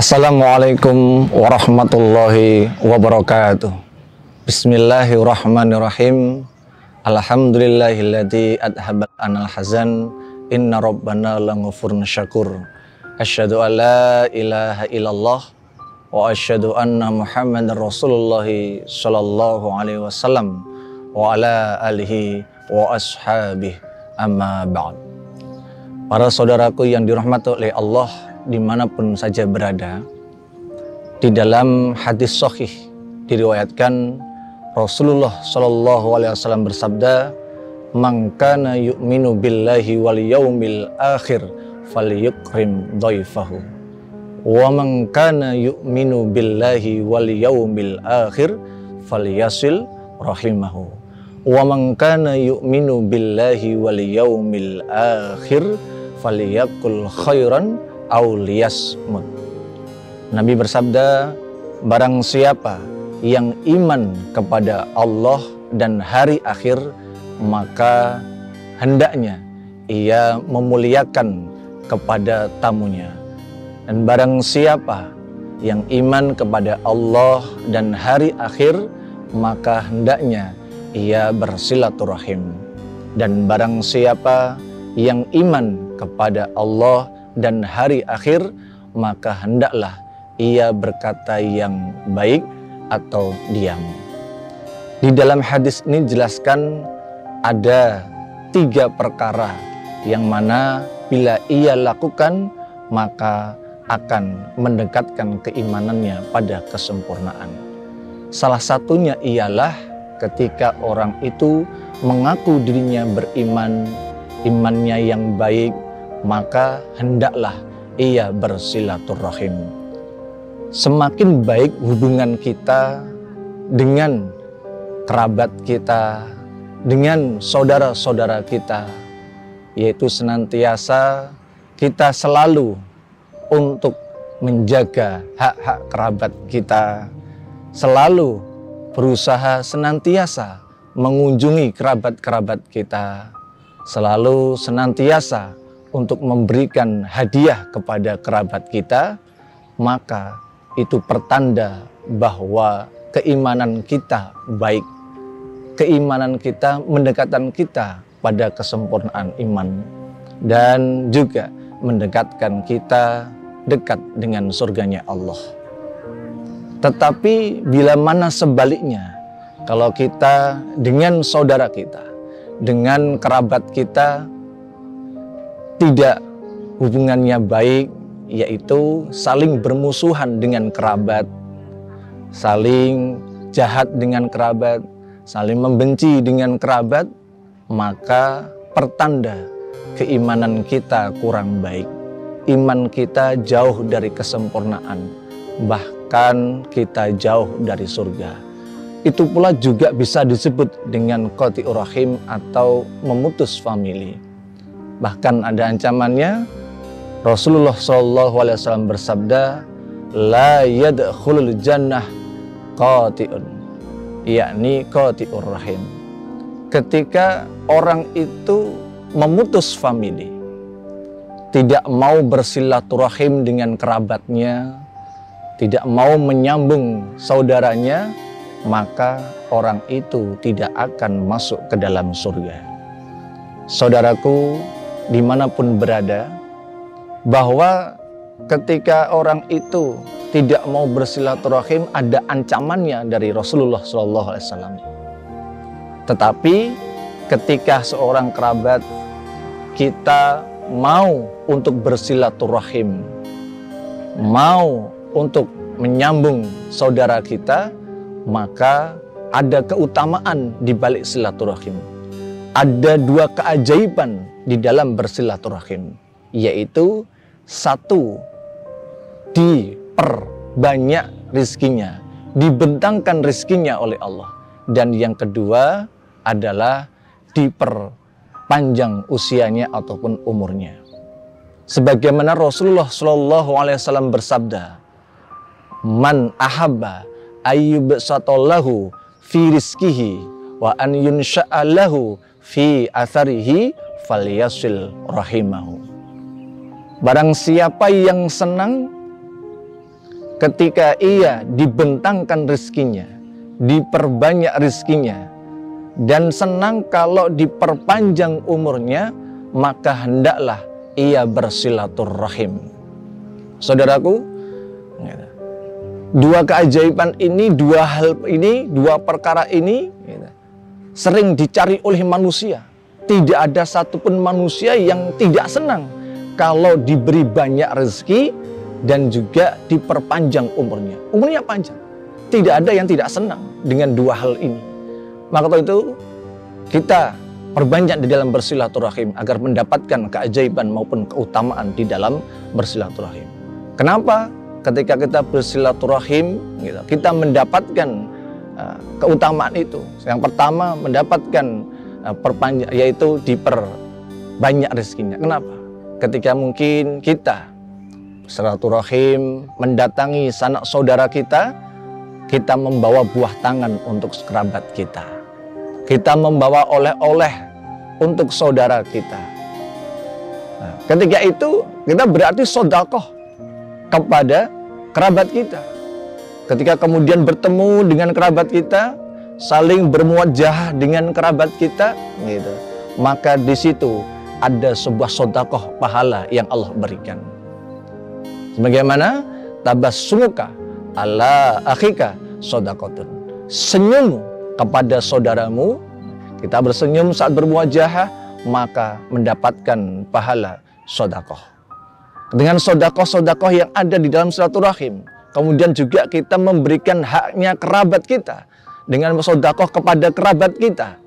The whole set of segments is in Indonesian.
Assalamualaikum warahmatullahi wabarakatuh. Bismillahirrahmanirrahim. Alhamdulillahilladzi adhaba anal hazan. Inna rabbana laghafurun syakur. Asyhadu an la ilaha illallah wa asyhadu anna Muhammadar Rasulullah sallallahu alaihi wasallam wa ala alihi wa ashabihi amma ba'd. Para saudaraku yang dirahmati oleh Allah dimanapun saja berada, di dalam hadis sahih diriwayatkan Rasulullah Shallallahu Alaihi Wasallam bersabda, "Man kana yu'minu billahi wal yaumil akhir falyukrim dhaifahu, wa man kana yu'minu billahi wal yaumil akhir falyasil rahimahu, wa man kana yu'minu billahi wal yaumil akhir falyakul khairan auliyasmut." Nabi bersabda, barang siapa yang iman kepada Allah dan hari akhir, maka hendaknya ia memuliakan kepada tamunya. Dan barang siapa yang iman kepada Allah dan hari akhir, maka hendaknya ia bersilaturahim. Dan barang siapa yang iman kepada Allah dan hari akhir, maka hendaklah ia berkata yang baik atau diam. Di dalam hadis ini dijelaskan ada 3 perkara yang mana bila ia lakukan maka akan mendekatkan keimanannya pada kesempurnaan. Salah satunya ialah ketika orang itu mengaku dirinya beriman, imannya yang baik, maka hendaklah ia bersilaturahim. Semakin baik hubungan kita dengan kerabat kita, dengan saudara-saudara kita, yaitu senantiasa kita selalu untuk menjaga hak-hak kerabat kita, selalu berusaha senantiasa mengunjungi kerabat-kerabat kita, selalu senantiasa untuk memberikan hadiah kepada kerabat kita, maka itu pertanda bahwa keimanan kita baik, keimanan kita mendekatkan kita pada kesempurnaan iman, dan juga mendekatkan kita dekat dengan surganya Allah. Tetapi bila mana sebaliknya, kalau kita dengan saudara kita, dengan kerabat kita tidak hubungannya baik, yaitu saling bermusuhan dengan kerabat, saling jahat dengan kerabat, saling membenci dengan kerabat, maka pertanda keimanan kita kurang baik, iman kita jauh dari kesempurnaan, bahkan kita jauh dari surga. Itu pula juga bisa disebut dengan qati'ur rahim atau memutus famili. Bahkan ada ancamannya. Rasulullah SAW bersabda, la yadkhulul jannah qati'un, yakni qati'ur rahim. Ketika orang itu memutus famili, tidak mau bersilaturahim dengan kerabatnya, tidak mau menyambung saudaranya, maka orang itu tidak akan masuk ke dalam surga. Saudaraku, dimanapun berada, bahwa ketika orang itu tidak mau bersilaturahim, ada ancamannya dari Rasulullah SAW. Tetapi ketika seorang kerabat kita mau untuk bersilaturahim, mau untuk menyambung saudara kita, maka ada keutamaan di balik silaturahim. Ada 2 keajaiban di dalam bersilaturahim, yaitu 1, diperbanyak rizkinya, dibentangkan rizkinya oleh Allah, dan yang kedua adalah diperpanjang usianya ataupun umurnya. Sebagaimana Rasulullah SAW bersabda, man ahabba ayyubsatallahu fi rizkihi wa an yunsha'alahu fi atharihi falyasil rahimahu. Barang siapa yang senang ketika ia dibentangkan rezekinya, diperbanyak rezekinya, dan senang kalau diperpanjang umurnya, maka hendaklah ia bersilaturahim. Saudaraku, dua keajaiban ini, dua hal ini, dua perkara ini sering dicari oleh manusia. Tidak ada satupun manusia yang tidak senang kalau diberi banyak rezeki dan juga diperpanjang umurnya. Umurnya panjang. Tidak ada yang tidak senang dengan dua hal ini. Maka itu kita perbanyak di dalam bersilaturahim agar mendapatkan keajaiban maupun keutamaan di dalam bersilaturahim. Kenapa? Ketika kita bersilaturahim, kita mendapatkan keutamaan itu. Yang pertama, mendapatkan perpanjang, yaitu diperbanyak rezekinya. Kenapa? Ketika mungkin kita bersilaturahim, mendatangi sanak saudara kita membawa buah tangan untuk kerabat kita. Kita membawa oleh-oleh untuk saudara kita. Nah, ketika itu kita berarti sedekah kepada kerabat kita. Ketika kemudian bertemu dengan kerabat kita, saling bermuajah dengan kerabat kita, maka di situ ada sebuah sedekah pahala yang Allah berikan. Sebagaimana tabassumuka ala akhika sedekatun. Senyum kepada saudaramu, kita bersenyum saat bermuajah, maka mendapatkan pahala sedekah. Dengan sedekah-sedekah yang ada di dalam silaturahim, kemudian juga kita memberikan haknya kerabat kita dengan sedekah kepada kerabat kita.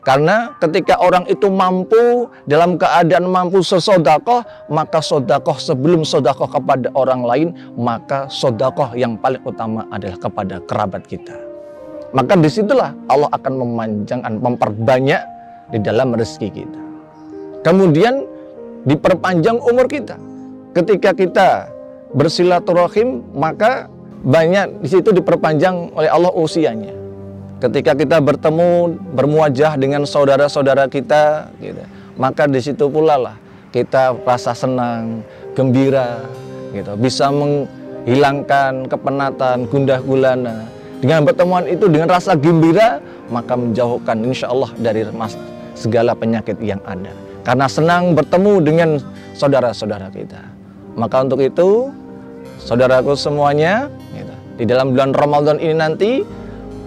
Karena ketika orang itu mampu, dalam keadaan mampu sesedekah, maka sedekah sebelum sedekah kepada orang lain, maka sedekah yang paling utama adalah kepada kerabat kita. Maka disitulah Allah akan memanjangkan, memperbanyak di dalam rezeki kita. Kemudian diperpanjang umur kita. Ketika kita bersilaturahim, maka banyak di situ diperpanjang oleh Allah usianya. Ketika kita bertemu, bermuajah dengan saudara-saudara kita, maka di situ pula lah kita rasa senang, gembira, bisa menghilangkan kepenatan, gundah gulana. Dengan pertemuan itu, dengan rasa gembira, maka menjauhkan insya Allah dari segala penyakit yang ada. Karena senang bertemu dengan saudara-saudara kita. Maka untuk itu, saudaraku semuanya, di dalam bulan Ramadan ini nanti,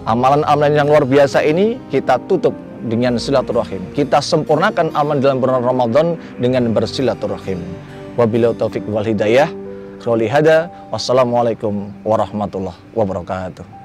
amalan-amalan yang luar biasa ini kita tutup dengan silaturahim. Kita sempurnakan amalan dalam bulan Ramadan dengan bersilaturahim. Wabillahi taufiq wal hidayah. Wassalamualaikum warahmatullahi wabarakatuh.